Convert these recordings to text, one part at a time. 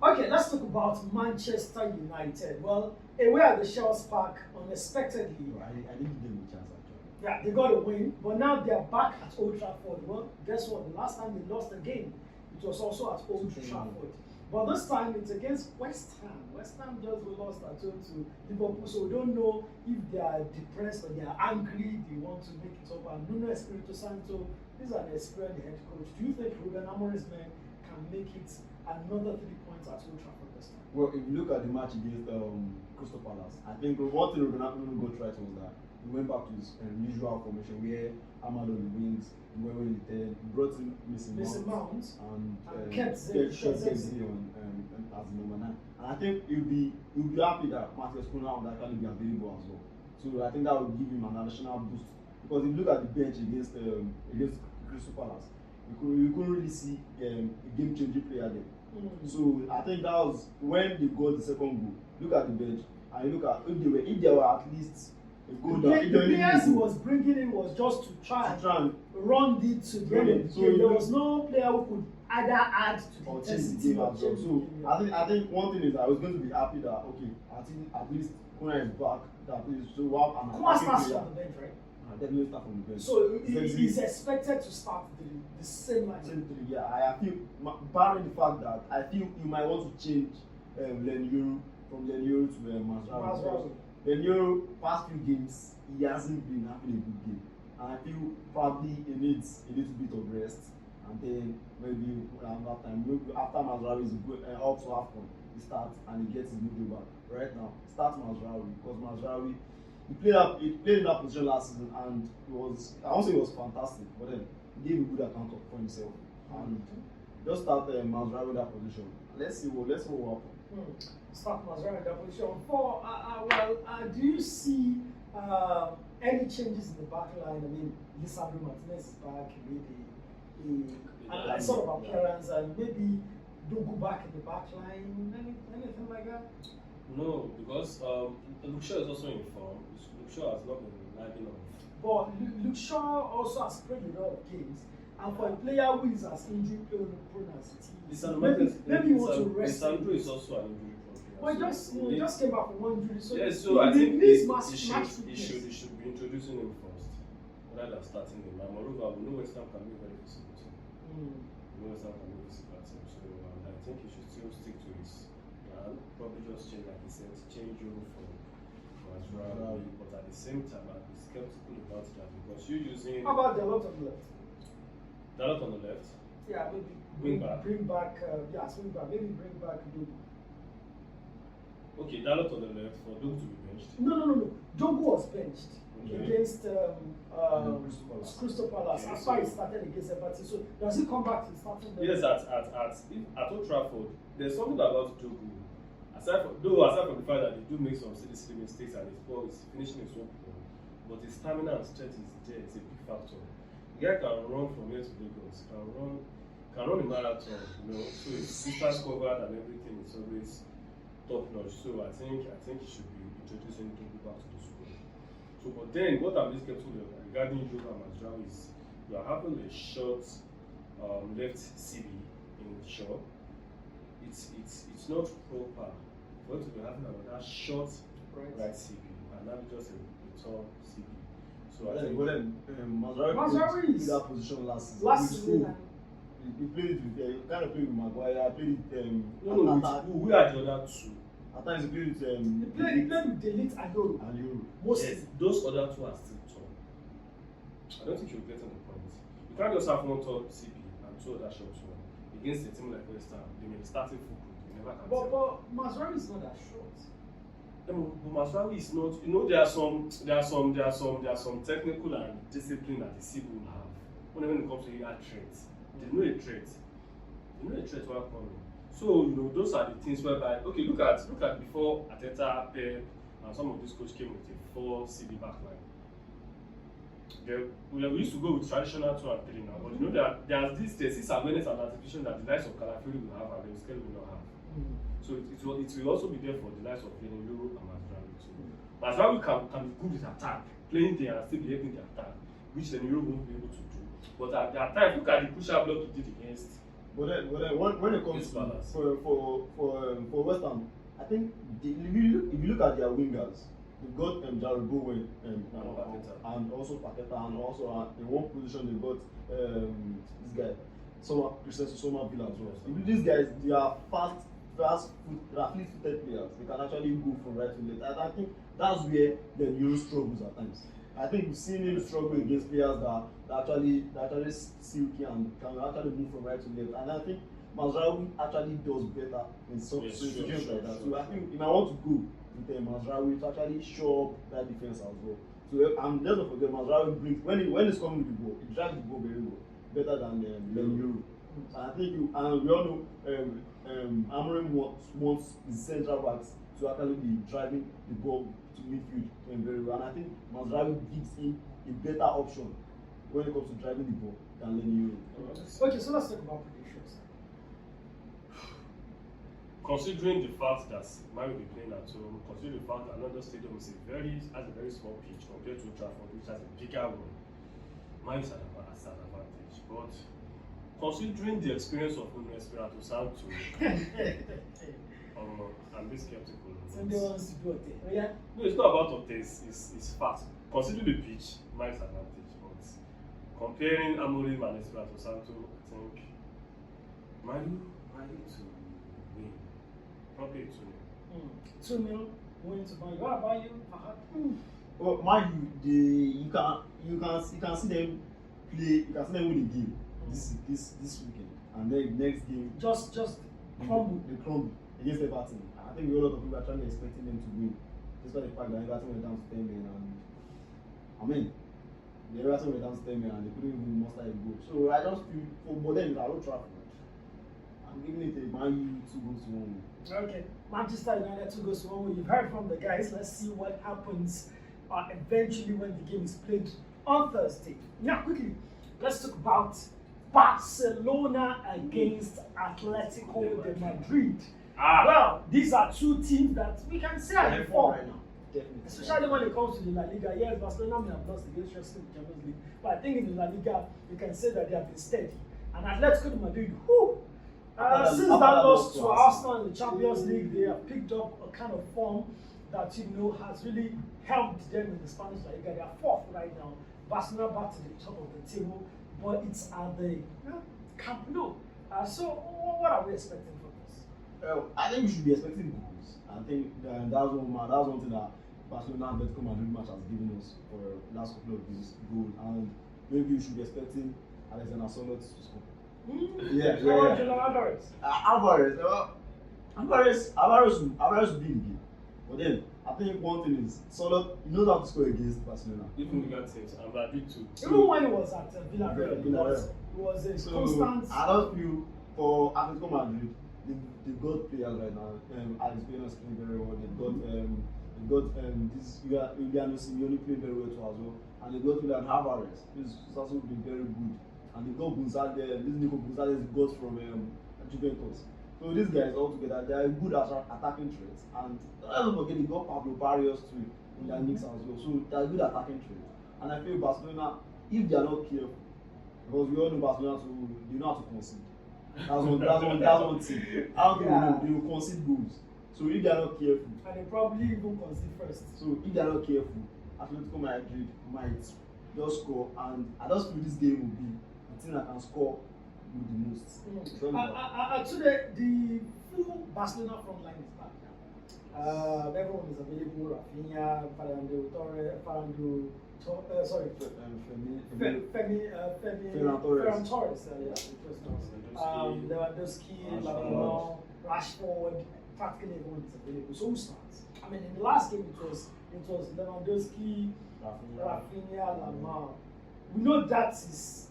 Okay, let's talk about Manchester United. Well, away at the Shells Park, unexpectedly, No, I didn't give them a chance actually. yeah, they got a win, but now they are back at Old Trafford. Well, guess what? The last time they lost a game, it was also at Old Trafford. But this time it's against West Ham. West Ham just lost at home to Liverpool, so we don't know if they are depressed or they are angry, they want to make it up. And Nuno Espirito Santo is an experienced head coach. Do you think Ruben Amorim's men can make it another 3 points at Old Trafford this time? Well, if you look at the match against Crystal Palace, I think one thing Ruben got right was that he went back to his usual formation where Ahmad on the wings, Mbeumo in the 10, brought in Mason Mount and kept Zexi on as the number 9. And I think he'll be happy that Matheus Cunha would actually be available as well. So I think that would give him an additional boost. Because if you look at the bench against Crystal Palace, you couldn't really see a game-changing player there. So I think that was when they got the second goal. Look at the bench and you look at if they were at least a goal down. The players he was bringing in was just to try and run it to the end of the game. There was no player who could either add to the intensity or change the game as well. So I think one thing is I was going to be happy that okay, at least Kuna is back. That is so wow. Kuma starts from the bench, right? Definitely start from the bench. So he's expected to start the same line. Yeah, I feel barring the fact that I feel you might want to change Leniero from Leniero to Masraoui. Leniero past few games he hasn't been having a good game, and I feel probably he needs a little bit of rest, and then maybe around that time, maybe after Masraoui is up to AFCON, he starts and he gets his mojo back. Right now, start Masraoui because Masraoui. He played in that position last season and it was, I won't say it was fantastic, but then he gave a good account for himself. And just start Masraoui in that position. Let's see what will happen. Start Masraoui in that position. Do you see any changes in the back line? I mean, Lisandro Martinez is back, maybe a sort of appearance, and maybe Dogu back in the back line, anything like that? No, because Luke Shaw is also in form. Luke Shaw has not been lagging off. But Luke Shaw also has played a lot of games, and for a player who is as injury prone as it is, maybe you want to rest. Lisandro is also an injury prone player. Well, he just came back from one injury, so yes, so I think he should be introducing him first, rather than starting him. And moreover, we know West Ham can be very physical team. We know West Ham can be physical team, so I think he should still stick to his plan. Probably just change, like he said, change over from Masraoui, but at the same time, I'd be skeptical about that because you're using. How about Dalot on the left? Dalot on the left? Yeah, maybe bring back. Maybe bring back Dogu. Okay, Dalot on the left for Dogu to be benched. No. Dogu was benched against Crystal Palace after he started against Everton. So does he come back to starting? Yes, at Old Trafford, there's something about Dogu. Aside from the fact that they do make some silly mistakes and his ball is finishing his own ball, but his stamina and strength is there. It's a big factor. The guy can run from here to Lagos, can run a marathon, so his distance covered and everything is always top notch. So I think he should be introducing Dogu back to the squad. So, but then what I'm just skeptical regarding Joga Masraoui is you are having a short left CB in Shaw. It's not proper for you to be having another short right CB and not just a tall CB. So I think Masraoui played that position last season. He played it with he kind of played with Maguire. Played it who are the other two? At times he played with he played with Delete and Euro. Yes, those other two are still tall. I don't think you're getting the point. You can't just have one tall CB and two other short one. Against a team like West Ham, they may be starting football. You never can tell. But Masraoui is not that short. But Masraoui is not. There are some technical and discipline that the CB will have. When it comes to your threats, they know a threat. They know a threat while coming. So those are the things whereby look at before Ateta, Pep, and some of these coaches came with a 4 CB backline. We used to go with traditional 2 and 3 now, but there's this awareness and anticipation that the likes of Calafiori will have and the Skelly will not have. So it will also be there for the likes of Euro and Masraoui too. Masraoui can be good with attack, playing there and still be helping the attack, which Euro won't be able to do. But at that time, look at the crucial block he did against But then when it comes This to balance. for West Ham, I think if you look at their wingers, they've got Jared Bowen Paqueta. and also Paqueta, and also in one position they've got this guy, Christian Villa as well. If these guys, they are fleet-footed players. They can actually go from right to left. And I think that's where the Euro struggles at times. I think we've seen him struggle against players that actually silky and can actually move from right to left. And I think Mazraoui actually does better in some situations like that. So I think you might want to go with Mazraoui to actually show up that defense as well. So and let's not forget Mazraoui brings when he's coming with the ball, he drives the ball very well, better than Euro. And I think and we all know Amorim wants the central backs to actually be driving the ball to midfield very well. And I think Mazraoui gives him a better option when it comes to driving the ball than Lenny Euro. Okay, so let's talk about predictions. Considering the fact that Man will be playing at home, considering the fact that London Stadium has a very small pitch compared to Old Trafford, which has a bigger one, Man is at an advantage. But considering the experience of Nuno Espirito Santo, I'm a bit skeptical. Sunday wants to do it. Oh, yeah? No, it's not about Otes, it's fact. Considering the pitch, Man is advantage. But comparing Amorim and Espirito Santo, I think Man to win. Probably 2-0. 2-0 win to Man. What about you, Fahad? Well, mind you, you can see them play. You can see them win the game this weekend, and then next game Just crumble. They crumble against Everton. I think a lot of people are actually expecting them to win, despite the fact that Everton went down to 10 men, and I mean, the Everton went down to 10 men and they couldn't even muster a goal. So I just feel for them, I don't traffic. I'm giving it a Man U 2 goals to 1 win. Okay, Manchester United 2 goals to 1 win. You've heard from the guys. Let's see what happens eventually when the game is played on Thursday. Now, quickly, let's talk about Barcelona against Atlético de Madrid. Well, these are two teams that we can say are in form right now. Definitely. Especially when it comes to the La Liga. Yes, Barcelona may have lost against Chelsea in the Champions League, but I think in the La Liga, you can say that they have been steady. And Atlético de Madrid, since that loss to Arsenal in the Champions League, they have picked up a kind of form that has really helped them in the Spanish La Liga. They are fourth right now. Barcelona back to the top of the table, but it's at the Camp Nou. So what are we expecting from this? I think we should be expecting goals. I think that's one thing that Barcelona and Atletico Madrid match has given us for the last couple of years, goal. And maybe we should be expecting Alexander Sørloth to score. Alvarez will be in the game. But then I think one thing is Sørloth, he knows how to score against Barcelona. Even bigger teams, and Madrid too. Even when he was at Villarreal, it was a constant. I don't feel for Atletico Madrid, they've got players right now. Alex Pena is playing very well. They've got this Juliano Simeone playing very well too as well. And they've got Julian Alvarez, who's also been very good. And they've got Gonzalez, this Nico Gonzalez got from Juventus. So these guys all together, they are good at attacking threats. And don't forget, they got Pablo Barrios too in their mix as well. So they are good at attacking threats. And I feel Barcelona, if they are not careful, because we all know Barcelona, so they know how to concede. That's one thing. They will concede goals. So if they are not careful, and they probably even concede first. So if they are not careful, Atletico Madrid might just score, and I just feel this game will be the team that can score with the most. Today, the full Barcelona front line is back now. Everyone is available. Rafinha, Fernando Torres. Ferran Torres. Lewandowski, Lamine, Rashford. Practically everyone is available. So who starts? I mean, in the last game it was Lewandowski, Rafinha, Lamine. We know that's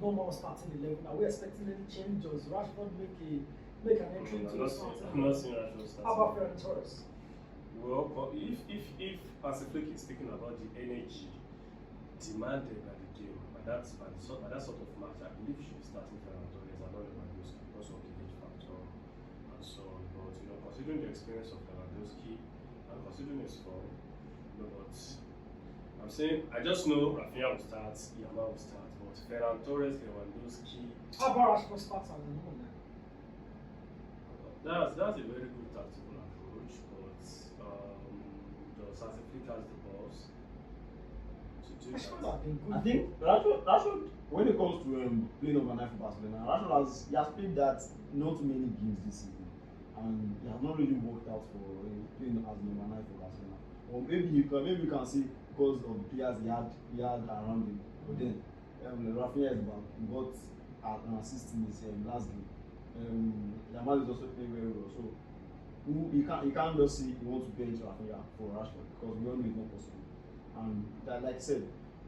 normal starting 11. Are we expecting any change? Does Rashford make an entry into the starting? I'm not seeing Rashford starting. How about Ferran Torres? Well, but if Pacific is speaking about the energy demanded by the game, by that sort of match, I believe she should be starting Ferran Torres and not Lewandowski because of the age factor and so on. But considering the experience of Lewandowski and considering his form, but I'm saying I just know Rafinha will start, Yamal will start, but but Ferran Torres, Lewandowski. How about Rashford starts as a number 9? That's a very good tactical approach, but just as if he has the balls to do Rashford that. has been good. I think Rashford, when it comes to playing number 9 for Barcelona, Rashford has played that not too many games this season, and it has not really worked out for playing as number 9 for Barcelona. Or maybe you can see because of the players he had around him. But then Rafinha is back. He got an assist in his last game. Yamal is also playing very well. So you can't just say you want to bench Rafinha for Rashford because we all know it's not possible. And that, like I said,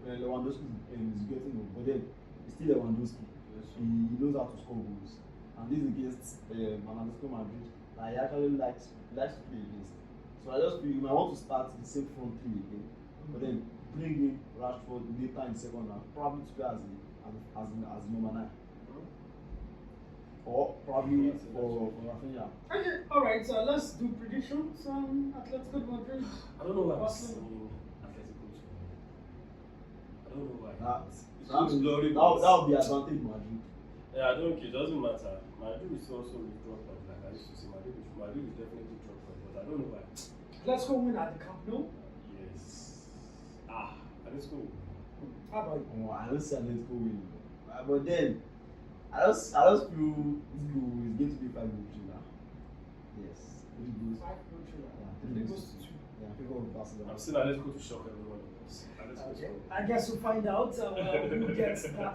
Lewandowski is getting old, but then he's still Lewandowski. Yes, He knows how to score goals, and this is against Atlético Madrid that he actually likes to play against. So I just feel you might want to start the same front three again, but then bring in Rashford later in the second half, probably to play as number 9, or probably for Rafinha. Okay, alright, so let's do predictions on Atletico Madrid. I don't know why I'm Barcelona. saying Atletico to win. I don't know why. It That looks glory, would be advantage Madrid. yeah, I don't care. It doesn't matter. Madrid is also withdraw point, like I used to say. Madrid is definitely withdraw point, but I don't know why. Let's go win at the Camp Nou. Yes. Let's go. How about you? Oh, I don't see Atletico winning, but then I just feel this goal is going to be 5 goals now. Yes, 3 goals. 5 goals. Yeah, 3 Three goals goals to to 2. 2. Yeah, favor of Barcelona. I'm still Atletico to shock everyone of us. Atletico Okay. to I guess we'll find out who gets that